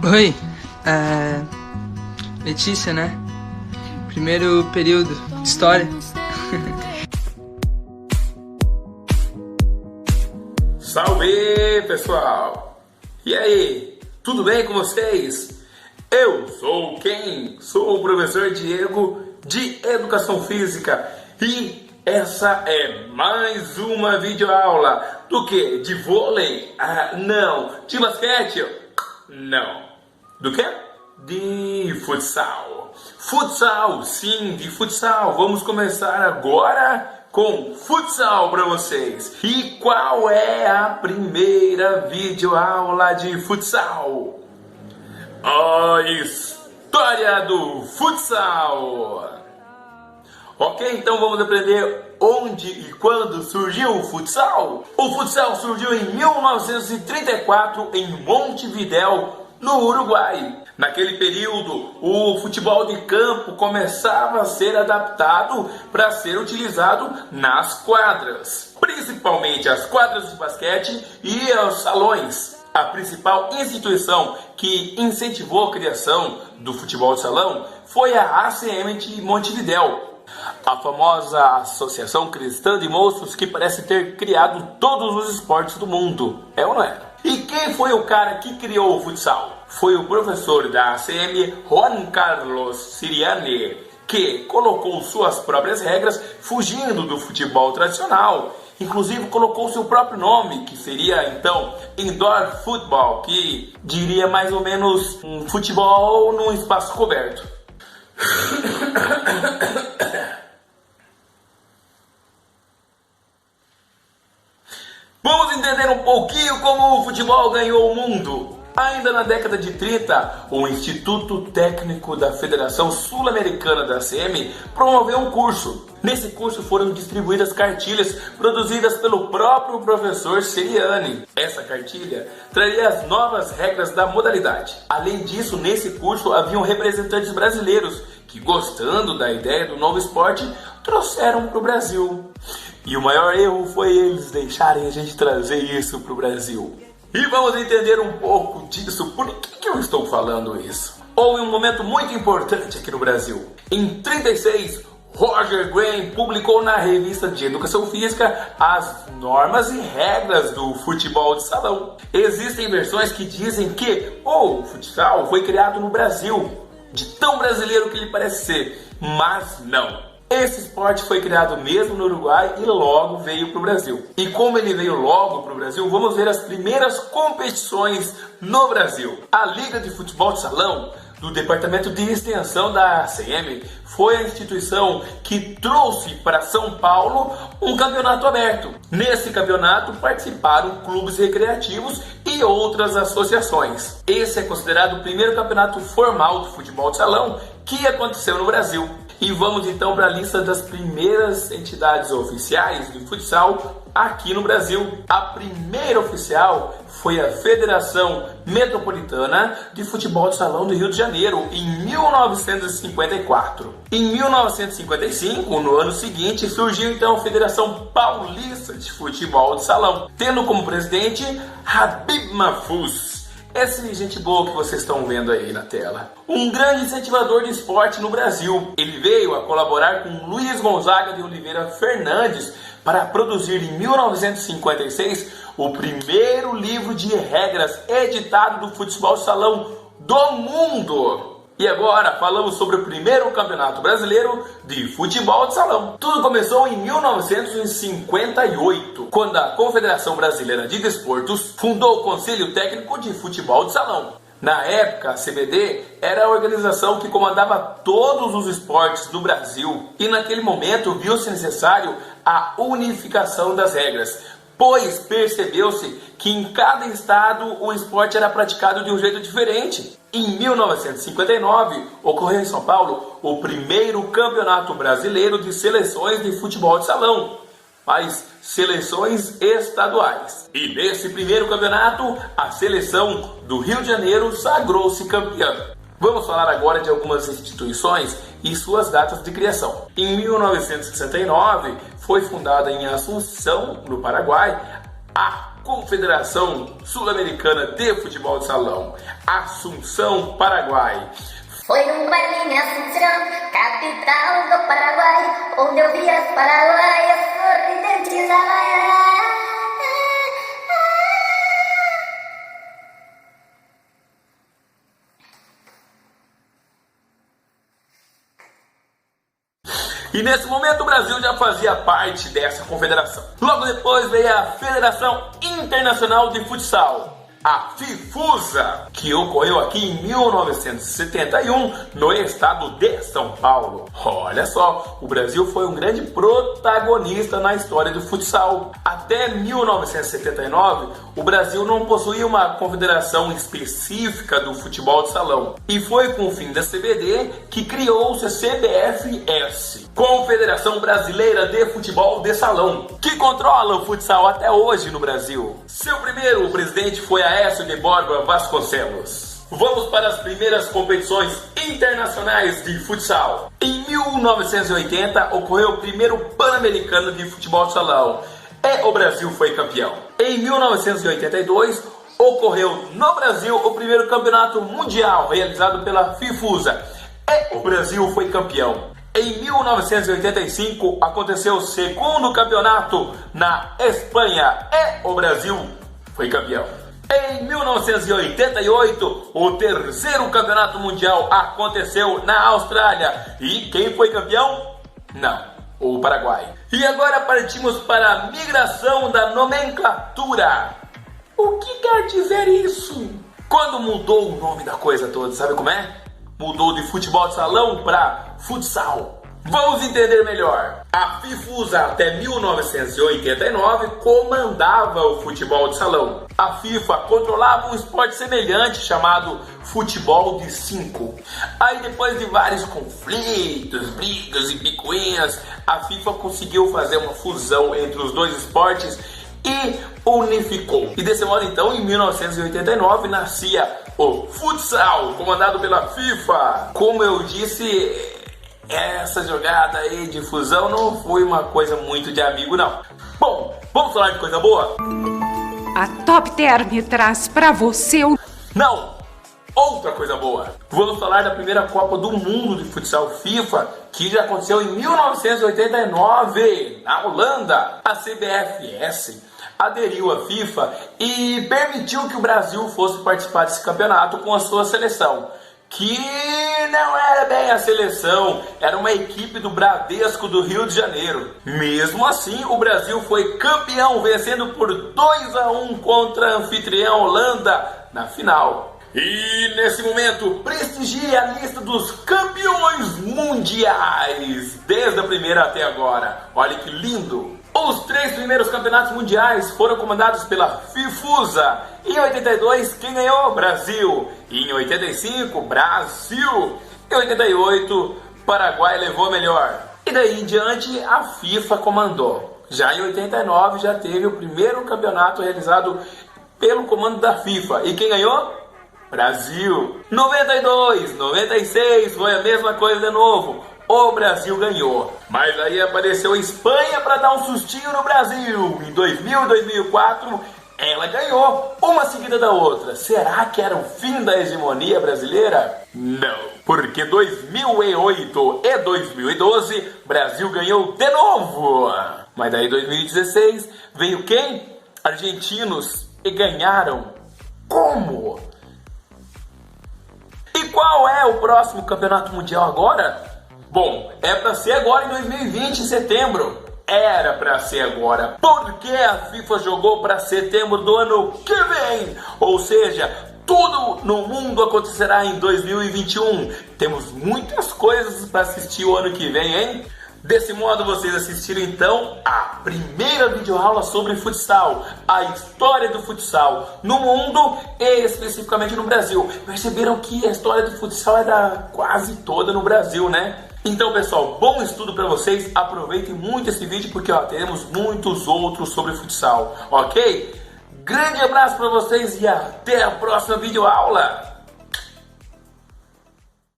Oi, Letícia, né? Primeiro período, História. Salve, pessoal! E aí, tudo bem com vocês? Eu sou quem? Sou o professor Diego de Educação Física e essa é mais uma videoaula do que? De vôlei? Não. De basquete? Não. Do que? De futsal. Futsal, sim, de futsal. Vamos começar agora com futsal para vocês. E qual é a primeira videoaula de futsal? A história do futsal. Ok, então vamos aprender onde e quando surgiu o futsal? O futsal surgiu em 1934 em Montevidéu, no Uruguai. Naquele período, o futebol de campo começava a ser adaptado para ser utilizado nas quadras, principalmente as quadras de basquete e os salões. A principal instituição que incentivou a criação do futebol de salão foi a ACM de Montevidéu, a famosa Associação Cristã de Moços que parece ter criado todos os esportes do mundo. É ou não é? E quem foi o cara que criou o futsal? Foi o professor da ACM, Juan Carlos Siriani, que colocou suas próprias regras fugindo do futebol tradicional. Inclusive colocou seu próprio nome, que seria então Indoor Football, que diria mais ou menos um futebol num espaço coberto. Vamos entender um pouquinho como o futebol ganhou o mundo. Ainda na década de 30, o Instituto Técnico da Federação Sul-Americana da ACM promoveu um curso. Nesse curso foram distribuídas cartilhas produzidas pelo próprio professor Siriani. Essa cartilha traria as novas regras da modalidade. Além disso, nesse curso haviam representantes brasileiros que, gostando da ideia do novo esporte, trouxeram para o Brasil. E o maior erro foi eles deixarem a gente trazer isso para o Brasil. E vamos entender um pouco disso. Por que eu estou falando isso? Houve um momento muito importante aqui no Brasil. Em 36, Roger Graham publicou na revista de Educação Física as normas e regras do futebol de salão. Existem versões que dizem que o futsal foi criado no Brasil, de tão brasileiro que ele parece ser, mas não. Esse esporte foi criado mesmo no Uruguai e logo veio para o Brasil. E como ele veio logo para o Brasil, vamos ver as primeiras competições no Brasil. A Liga de Futebol de Salão do Departamento de Extensão da ACM foi a instituição que trouxe para São Paulo um campeonato aberto. Nesse campeonato participaram clubes recreativos e outras associações. Esse é considerado o primeiro campeonato formal do futebol de salão que aconteceu no Brasil. E vamos então para a lista das primeiras entidades oficiais de futsal aqui no Brasil. A primeira oficial foi a Federação Metropolitana de Futebol de Salão do Rio de Janeiro, em 1954. Em 1955, no ano seguinte, surgiu então a Federação Paulista de Futebol de Salão, tendo como presidente Habib Mahfouz. Essa gente boa que vocês estão vendo aí na tela. Um grande incentivador de esporte no Brasil. Ele veio a colaborar com Luiz Gonzaga de Oliveira Fernandes para produzir em 1956 o primeiro livro de regras editado do futebol de salão do mundo. E agora falamos sobre o primeiro campeonato brasileiro de futebol de salão. Tudo começou em 1958, quando a Confederação Brasileira de Desportos fundou o Conselho Técnico de Futebol de Salão. Na época, a CBD era a organização que comandava todos os esportes do Brasil. E naquele momento viu-se necessário a unificação das regras, pois percebeu-se que em cada estado o esporte era praticado de um jeito diferente. Em 1959, ocorreu em São Paulo o primeiro campeonato brasileiro de seleções de futebol de salão, mas seleções estaduais. E nesse primeiro campeonato, a seleção do Rio de Janeiro sagrou-se campeã. Vamos falar agora de algumas instituições e suas datas de criação. Em 1969, foi fundada em Assunção, no Paraguai, a Confederação Sul-Americana de Futebol de Salão, Assunção, Paraguai. Foi um baile em Assunção, capital do Paraguai, onde eu vi as paraguaias sorridentes. E nesse momento o Brasil já fazia parte dessa confederação. Logo depois veio a Federação Internacional de Futsal, a FIFUSA, que ocorreu aqui em 1971 no estado de São Paulo. Olha só, o Brasil foi um grande protagonista na história do futsal. Até 1979, o Brasil não possuía uma confederação específica do futebol de salão. E foi com o fim da CBD que criou-se a CBFS, Confederação Brasileira de Futebol de Salão, que controla o futsal até hoje no Brasil. Seu primeiro presidente foi Aécio de Borba Vasconcelos. Vamos para as primeiras competições internacionais de futsal. Em 1980 ocorreu o primeiro Pan-Americano de Futebol de Salão e o Brasil foi campeão. Em 1982 ocorreu no Brasil o primeiro campeonato mundial realizado pela FIFUSA e o Brasil foi campeão. Em 1985 aconteceu o segundo campeonato na Espanha e o Brasil foi campeão. Em 1988, o terceiro campeonato mundial aconteceu na Austrália. E quem foi campeão? Não, o Paraguai. E agora partimos para a migração da nomenclatura. O que quer dizer isso? Quando mudou o nome da coisa toda, sabe como é? Mudou de futebol de salão para futsal. Vamos entender melhor. A FIFUSA até 1989 comandava o futebol de salão. A FIFA controlava um esporte semelhante chamado futebol de 5. Aí depois de vários conflitos, brigas e picuinhas, a FIFA conseguiu fazer uma fusão entre os dois esportes e unificou. E desse modo então, em 1989, nascia o futsal, comandado pela FIFA. Como eu disse, essa jogada aí de fusão não foi uma coisa muito de amigo, não. Bom, vamos falar de coisa boa? A Top Term traz pra você o... Não! Outra coisa boa. Vamos falar da primeira Copa do Mundo de Futsal FIFA, que já aconteceu em 1989, na Holanda. A CBFS aderiu à FIFA e permitiu que o Brasil fosse participar desse campeonato com a sua seleção, que não era bem a seleção, era uma equipe do Bradesco do Rio de Janeiro. Mesmo assim, o Brasil foi campeão, vencendo por 2-1 contra a anfitriã Holanda na final. E nesse momento, prestigie a lista dos campeões mundiais, desde a primeira até agora. Olha que lindo! Os 3 primeiros campeonatos mundiais foram comandados pela FIFUSA. Em 82, quem ganhou? Brasil. Em 85, Brasil. Em 88, Paraguai levou a melhor. E daí em diante, a FIFA comandou. Já em 89, já teve o primeiro campeonato realizado pelo comando da FIFA. E quem ganhou? Brasil. 92, 96, foi a mesma coisa de novo. O Brasil ganhou. Mas aí apareceu a Espanha para dar um sustinho no Brasil. Em 2000 e 2004, ela ganhou, uma seguida da outra. Será que era o fim da hegemonia brasileira? Não, porque 2008 e 2012, Brasil ganhou de novo. Mas daí 2016, veio quem? Argentinos, e ganharam. Como? E qual é o próximo campeonato mundial agora? Bom, é para ser agora em 2020, em setembro. Era para ser agora, porque a FIFA jogou para setembro do ano que vem. Ou seja, tudo no mundo acontecerá em 2021. Temos muitas coisas para assistir o ano que vem, hein? Desse modo, vocês assistiram então a primeira videoaula sobre futsal, a história do futsal no mundo e especificamente no Brasil. Perceberam que a história do futsal era quase toda no Brasil, né? Então, pessoal, bom estudo para vocês. Aproveitem muito esse vídeo porque teremos muitos outros sobre futsal, ok? Grande abraço para vocês e até a próxima videoaula!